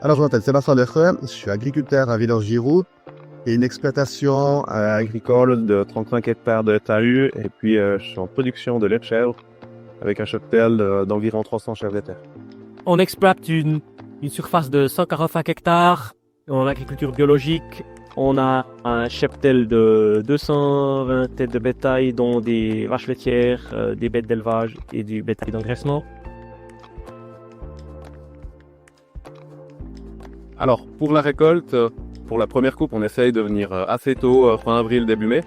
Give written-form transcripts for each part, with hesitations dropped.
Alors, je m'appelle Sébastien Lefreux, je suis agriculteur à Villers-Giroux et une exploitation agricole de 35 hectares de talus et puis je suis en production de lait de chèvre avec un cheptel d'environ 300 chèvres de terre. On exploite une surface de 145 hectares en agriculture biologique. On a un cheptel de 220 têtes de bétail, dont des vaches laitières, des bêtes d'élevage et du bétail d'engraissement. Alors, pour la récolte, pour la première coupe, on essaye de venir assez tôt, fin avril, début mai,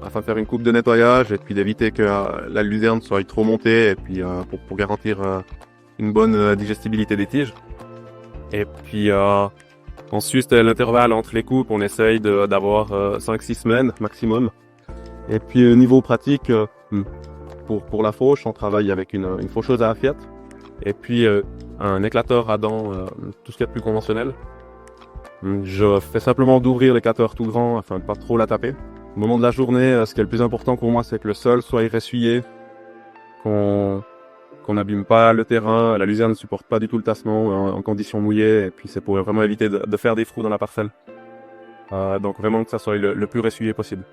afin de faire une coupe de nettoyage et puis d'éviter que la luzerne soit trop montée et puis pour garantir une bonne digestibilité des tiges. Et puis ensuite, l'intervalle entre les coupes, on essaye d'avoir 5-6 semaines maximum. Et puis niveau pratique, pour la fauche, on travaille avec une faucheuse à assiette et puis un éclateur à dents, tout ce qui est plus conventionnel. Je fais simplement d'ouvrir l'éclateur tout grand afin de pas trop la taper. Au moment de la journée, ce qui est le plus important pour moi, c'est que le sol soit ressuyé, qu'on n'abîme pas le terrain. La luzerne ne supporte pas du tout le tassement en conditions mouillées, et puis c'est pour vraiment éviter de faire des trous dans la parcelle. Donc vraiment que ça soit le plus ressuyé possible.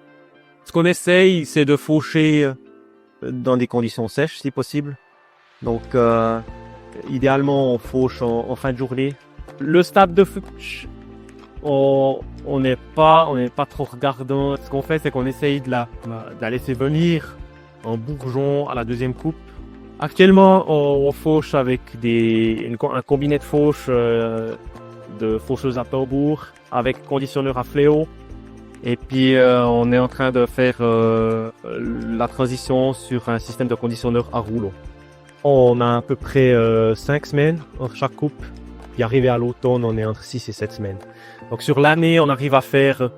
Ce qu'on essaye, c'est de faucher dans des conditions sèches, si possible. Donc, idéalement, on fauche en fin de journée. Le stade de fauche, on n'est pas trop regardant. Ce qu'on fait, c'est qu'on essaye de la laisser venir en bourgeon à la deuxième coupe. Actuellement, on fauche avec un combiné de fauche de faucheuse à tambour avec conditionneur à fléau. Et puis, on est en train de faire la transition sur un système de conditionneur à rouleau. On a à peu près 5 semaines entre chaque coupe. Puis arrivé à l'automne, on est entre 6 et 7 semaines. Donc sur l'année, on arrive à faire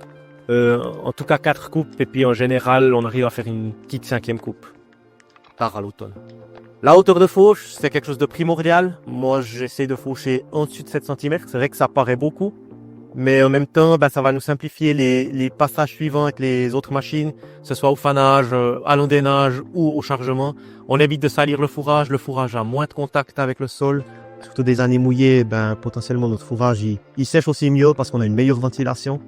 en tout cas 4 coupes. Et puis en général, on arrive à faire une petite 5e coupe. Tard à l'automne. La hauteur de fauche, c'est quelque chose de primordial. Moi, j'essaie de faucher en dessus de 7 cm. C'est vrai que ça paraît beaucoup. Mais en même temps, ça va nous simplifier les passages suivants avec les autres machines, que ce soit au fanage, à l'endainage ou au chargement. On évite de salir le fourrage. Le fourrage a moins de contact avec le sol. Surtout des années mouillées, potentiellement notre fourrage il sèche aussi mieux parce qu'on a une meilleure ventilation.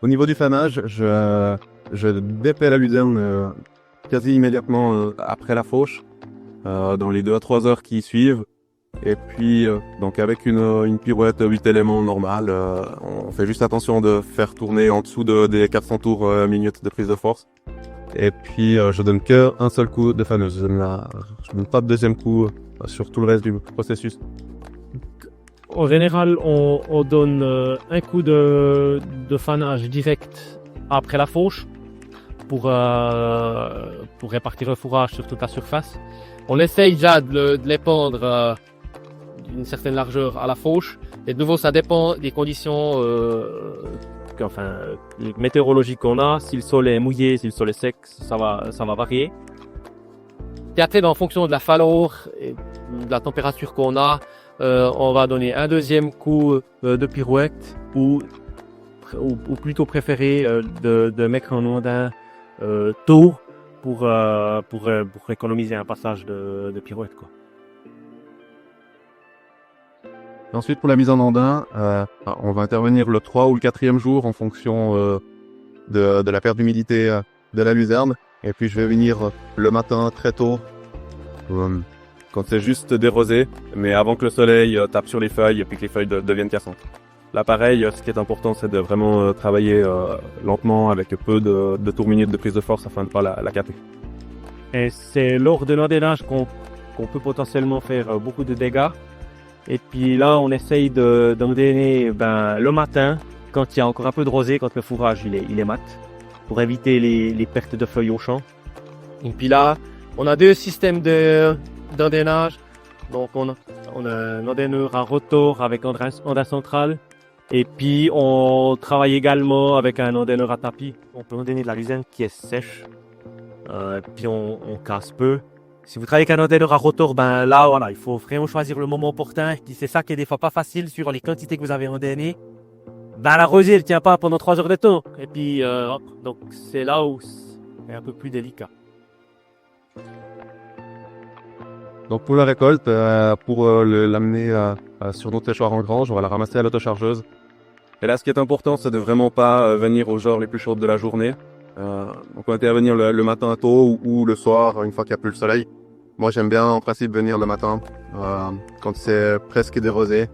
Au niveau du fanage, je dépais la luzerne quasi immédiatement après la fauche, dans les 2 à 3 heures qui suivent. Et puis, donc avec une pirouette 8 éléments normale, on fait juste attention de faire tourner en dessous des 400 tours minutes de prise de force. Et puis, je donne qu'un seul coup de faneuse. Je donne pas de deuxième coup sur tout le reste du processus. En général, on donne un coup de fanage direct après la fauche pour répartir le fourrage sur toute la surface. On essaye déjà de l'épandre d'une certaine largeur à la fauche. Et de nouveau, ça dépend des conditions météorologiques qu'on a. Si le sol est mouillé, si le sol est sec, ça va varier. Et après, en fonction de la chaleur et de la température qu'on a, on va donner un deuxième coup de pirouette ou plutôt préféré de mettre un ondain tôt pour économiser un passage de pirouette, quoi. Ensuite, pour la mise en andin, on va intervenir le 3 ou le 4e jour en fonction de la perte d'humidité de la luzerne. Et puis je vais venir le matin très tôt, quand c'est juste des rosées, mais avant que le soleil tape sur les feuilles et puis que les feuilles deviennent cassantes. Là pareil, ce qui est important, c'est de vraiment travailler lentement avec peu de tours minutes de prise de force afin de ne pas la capter. Et c'est lors de l'endainage qu'on peut potentiellement faire beaucoup de dégâts. Et puis là, on essaye d'endainer le matin, quand il y a encore un peu de rosée, quand le fourrage il est mat, pour éviter les pertes de feuilles au champ. Et puis là, on a 2 systèmes d'endainage. Donc on a un endaineur à rotor avec endain central. Et puis on travaille également avec un endaineur à tapis. On peut endainer de la luzerne qui est sèche. Puis on casse peu. Si vous travaillez avec un endaineur à rotor, là, voilà, il faut vraiment choisir le moment opportun. Puis c'est ça qui est des fois pas facile sur les quantités que vous avez endainées. La rosée, elle tient pas pendant 3 heures de temps. Et puis, donc c'est là où c'est un peu plus délicat. Donc pour la récolte, pour l'amener sur notre séchoir en grange, on va la ramasser à l'autochargeuse. Et là, ce qui est important, c'est de vraiment pas venir aux heures les plus chaudes de la journée. Donc on va intervenir le matin tôt ou le soir, une fois qu'il n'y a plus le soleil. Moi, j'aime bien en principe venir le matin, quand c'est presque des rosées.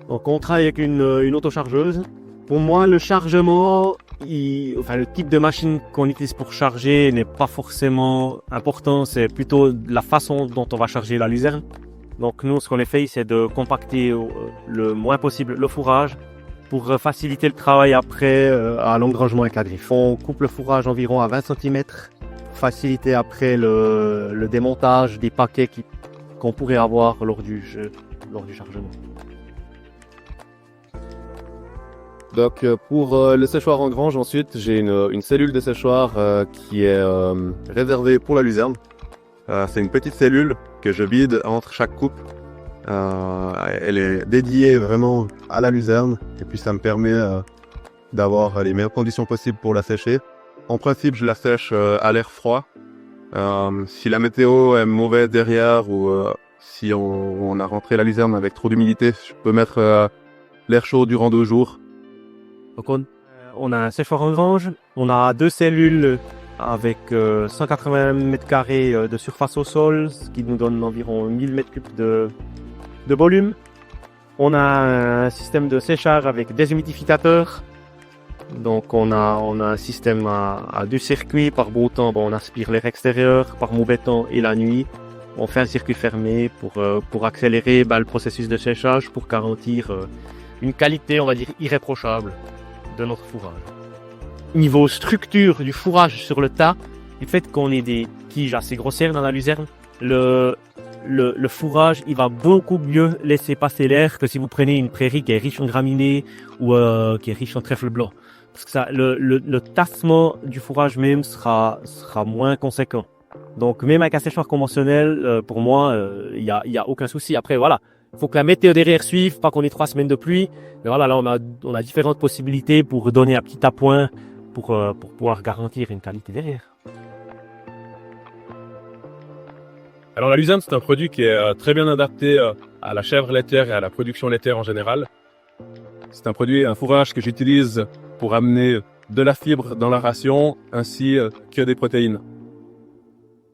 Donc on travaille avec une autochargeuse. Pour moi, le chargement, le type de machine qu'on utilise pour charger n'est pas forcément important. C'est plutôt la façon dont on va charger la luzerne. Donc nous, ce qu'on essaye, c'est de compacter le moins possible le fourrage pour faciliter le travail après à l'engrangement avec la griffe. On coupe le fourrage environ à 20 cm pour faciliter après le démontage des paquets qu'on pourrait avoir lors du chargement. Donc pour le séchoir en grange, ensuite, j'ai une cellule de séchoir qui est réservée pour la luzerne. C'est une petite cellule que je vide entre chaque coupe. Elle est dédiée vraiment à la luzerne et puis ça me permet d'avoir les meilleures conditions possibles pour la sécher. En principe, je la sèche à l'air froid. Si la météo est mauvaise derrière ou si on a rentré la luzerne avec trop d'humidité, je peux mettre l'air chaud durant 2 jours. Donc on a un séchoir en grange, on a 2 cellules avec 180 m² de surface au sol, ce qui nous donne environ 1000 m3 de volume. On a un système de séchage avec des humidificateurs. Donc on a un système à 2 circuits. Par beau temps, on aspire l'air extérieur, par mauvais temps et la nuit. On fait un circuit fermé pour accélérer le processus de séchage, pour garantir une qualité, on va dire, irréprochable de notre fourrage. Niveau structure du fourrage sur le tas, du fait qu'on ait des tiges assez grossières dans la luzerne, le fourrage, il va beaucoup mieux laisser passer l'air que si vous prenez une prairie qui est riche en graminées ou qui est riche en trèfle blanc. Parce que ça, le tassement du fourrage même sera moins conséquent. Donc même avec un séchoir conventionnel, pour moi, il y a aucun souci. Après voilà, il faut que la météo derrière suive, pas qu'on ait 3 semaines de pluie. Mais voilà, là on a différentes possibilités pour donner un petit appoint pour pouvoir garantir une qualité derrière. Alors la luzerne, c'est un produit qui est très bien adapté à la chèvre laitière et à la production laitière en général. C'est un fourrage que j'utilise pour amener de la fibre dans la ration ainsi que des protéines.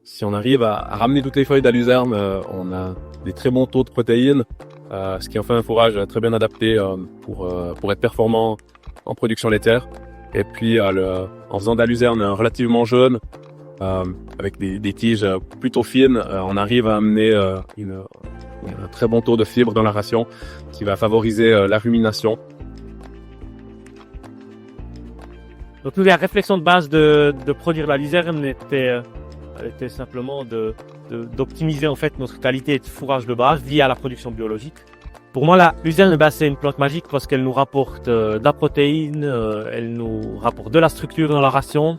Si on arrive à ramener toutes les feuilles de la luzerne, on a des très bons taux de protéines, ce qui en fait un fourrage très bien adapté pour être performant en production laitière. Et puis en faisant de la luzerne relativement jeune, avec des tiges plutôt fines, on arrive à amener un très bon taux de fibres dans la ration qui va favoriser la rumination. Donc la réflexion de base de produire la luzerne était simplement d'optimiser en fait notre qualité de fourrage de base via la production biologique. Pour moi, la luzerne, c'est une plante magique parce qu'elle nous rapporte de la protéine, elle nous rapporte de la structure dans la ration.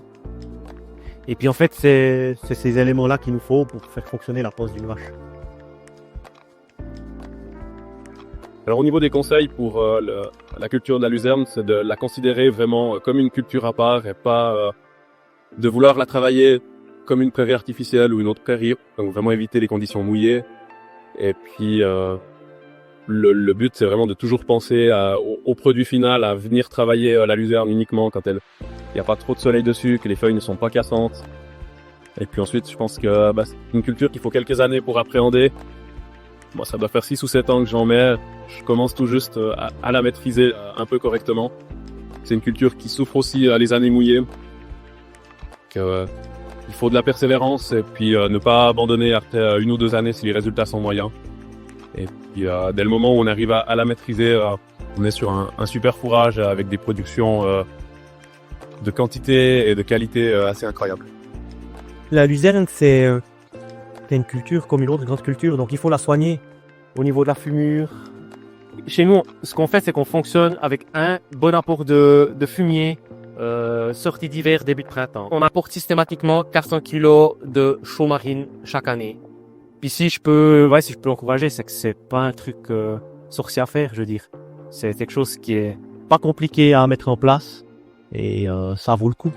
Et puis en fait, c'est ces éléments-là qu'il nous faut pour faire fonctionner la panse d'une vache. Alors au niveau des conseils pour la culture de la luzerne, c'est de la considérer vraiment comme une culture à part et pas de vouloir la travailler comme une prairie artificielle ou une autre prairie. Donc vraiment éviter les conditions mouillées. Et puis le but, c'est vraiment de toujours penser au produit final, à venir travailler la luzerne uniquement quand il n'y a pas trop de soleil dessus, que les feuilles ne sont pas cassantes. Et puis ensuite, je pense que c'est une culture qu'il faut quelques années pour appréhender. Moi, ça doit faire 6 ou 7 ans que j'en mets. Je commence tout juste à la maîtriser un peu correctement. C'est une culture qui souffre aussi les années mouillées. Il faut de la persévérance et puis ne pas abandonner après 1 ou 2 années si les résultats sont moyens. Et puis dès le moment où on arrive à la maîtriser, on est sur un super fourrage avec des productions de quantité et de qualité assez incroyables. La luzerne, c'est une culture comme une autre grande culture, donc il faut la soigner au niveau de la fumure. Chez nous, ce qu'on fait, c'est qu'on fonctionne avec un bon apport de fumier, sortie d'hiver, début de printemps. On apporte systématiquement 400 kg de chaux marine chaque année. Puis si je peux encourager, c'est que c'est pas un truc sorcier à faire, je veux dire. C'est quelque chose qui est pas compliqué à mettre en place et ça vaut le coup.